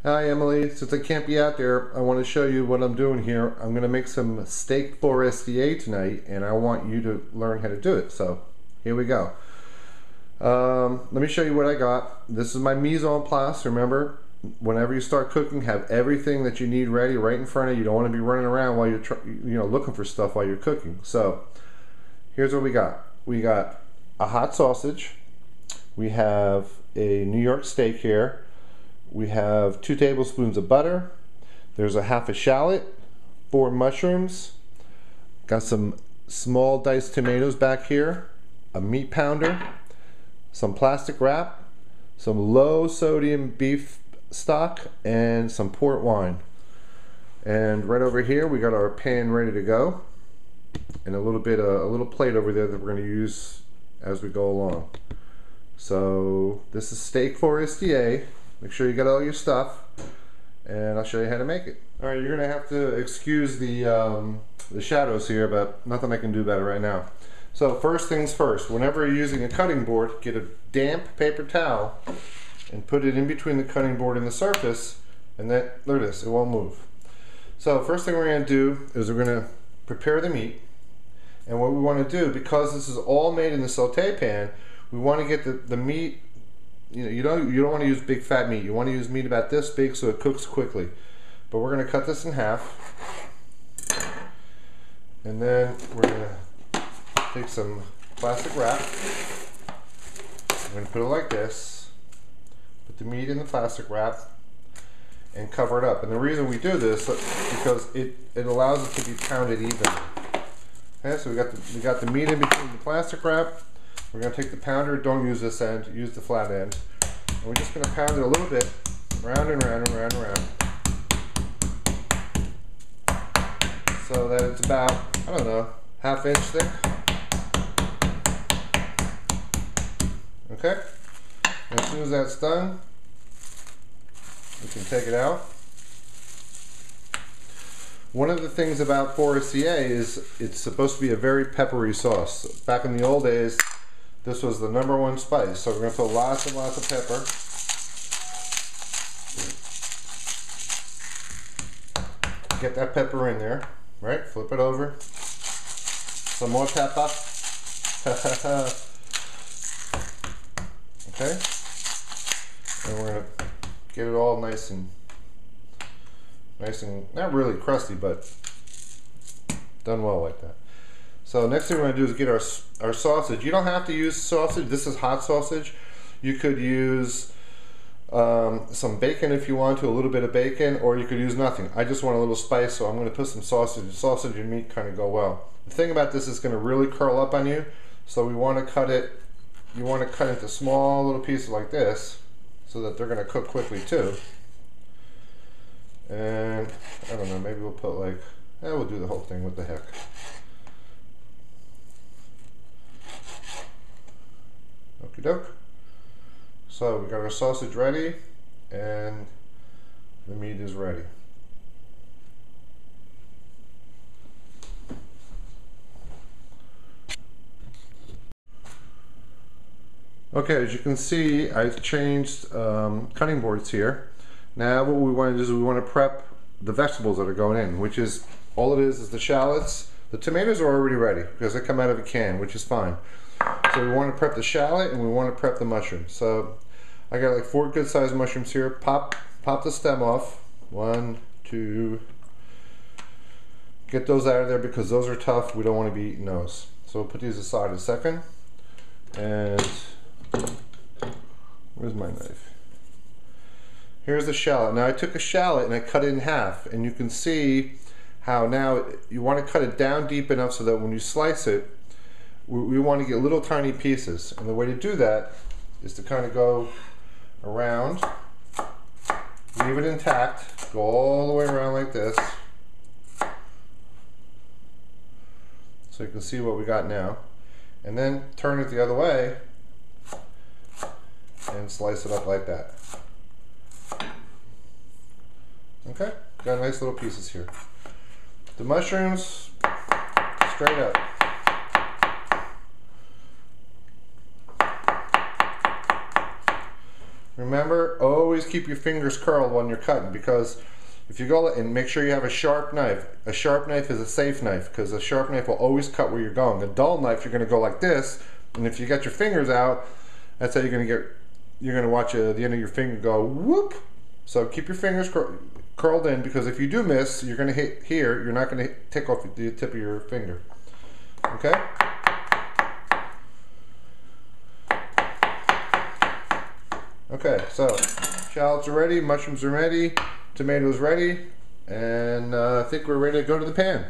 Hi Emily, since I can't be out there, I want to show you what I'm doing here. I'm going to make some Steak Forestiere tonight, and I want you to learn how to do it. So here we go. Let me show you what I got. This is my mise en place. Remember, whenever you start cooking, have everything that you need ready right in front of you. You don't want to be running around while you're looking for stuff while you're cooking. So here's what we got. We got a hot sausage. We have a New York steak here. We have 2 tablespoons of butter. There's a half a shallot, 4 mushrooms. Got some small diced tomatoes back here, a meat pounder, some plastic wrap, some low sodium beef stock, and some port wine. And right over here we got our pan ready to go, and a little plate over there that we're going to use as we go along. So this is Steak Forestiere. Make sure you got all your stuff, and I'll show you how to make it. All right, you're gonna have to excuse the shadows here, but nothing I can do about it right now. So first things first, whenever you're using a cutting board, get a damp paper towel and put it in between the cutting board and the surface, and then look at this, it won't move. So first thing we're gonna do is we're gonna prepare the meat, and what we want to do, because this is all made in the saute pan, we want to get the meat. You don't want to use big fat meat. You want to use meat about this big so it cooks quickly. But we're going to cut this in half, and then we're going to take some plastic wrap. We're going to put it like this. Put the meat in the plastic wrap and cover it up. And the reason we do this is because it allows it to be pounded even. Okay, so we got the meat in between the plastic wrap. We're going to take the pounder, don't use this end, use the flat end. And we're just going to pound it a little bit, round and round and round and round. So that it's about, I don't know, ½ inch thick. Okay? And as soon as that's done, we can take it out. One of the things about Forestiere is it's supposed to be a very peppery sauce. Back in the old days, this was the #1 spice, so we're going to put lots and lots of pepper. Get that pepper in there, right? Flip it over. Some more pepper. Okay? And we're going to get it all nice and, not really crusty, but done well like that. So next thing we're going to do is get our sausage. You don't have to use sausage. This is hot sausage. You could use some bacon if you want to, a little bit of bacon, or you could use nothing. I just want a little spice, so I'm going to put some sausage. Sausage and meat kind of go well. The thing about this is going to really curl up on you, so we want to cut it. You want to cut it into small little pieces like this, so that they're going to cook quickly too. And I don't know, maybe we'll put like, we'll do the whole thing. What the heck? Okie doke. So we got our sausage ready, and the meat is ready. Okay, as you can see, I've changed cutting boards here. Now what we want to do is we want to prep the vegetables that are going in, which is, all it is the shallots. The tomatoes are already ready because they come out of a can, which is fine. So we want to prep the shallot and we want to prep the mushrooms. So I got like 4 good sized mushrooms here. Pop the stem off. 1, 2. Get those out of there because those are tough. We don't want to be eating those. So we'll put these aside a second. And where's my knife? Here's the shallot. Now I took a shallot and I cut it in half, and you can see how now you want to cut it down deep enough so that when you slice it, we want to get little tiny pieces. And the way to do that is to kind of go around, leave it intact, go all the way around like this, so you can see what we got now, and then turn it the other way and slice it up like that. Okay, got nice little pieces here. The mushrooms, straight up. Remember, always keep your fingers curled when you're cutting, because if you go, and make sure you have a sharp knife. A sharp knife is a safe knife, because a sharp knife will always cut where you're going. A dull knife, you're going to go like this, and if you get your fingers out, that's how you're going to watch the end of your finger go whoop. So keep your fingers curled in, because if you do miss, you're going to hit here. You're not going to take off the tip of your finger. Okay? Okay, so shallots are ready, mushrooms are ready, tomatoes ready, and I think we're ready to go to the pan.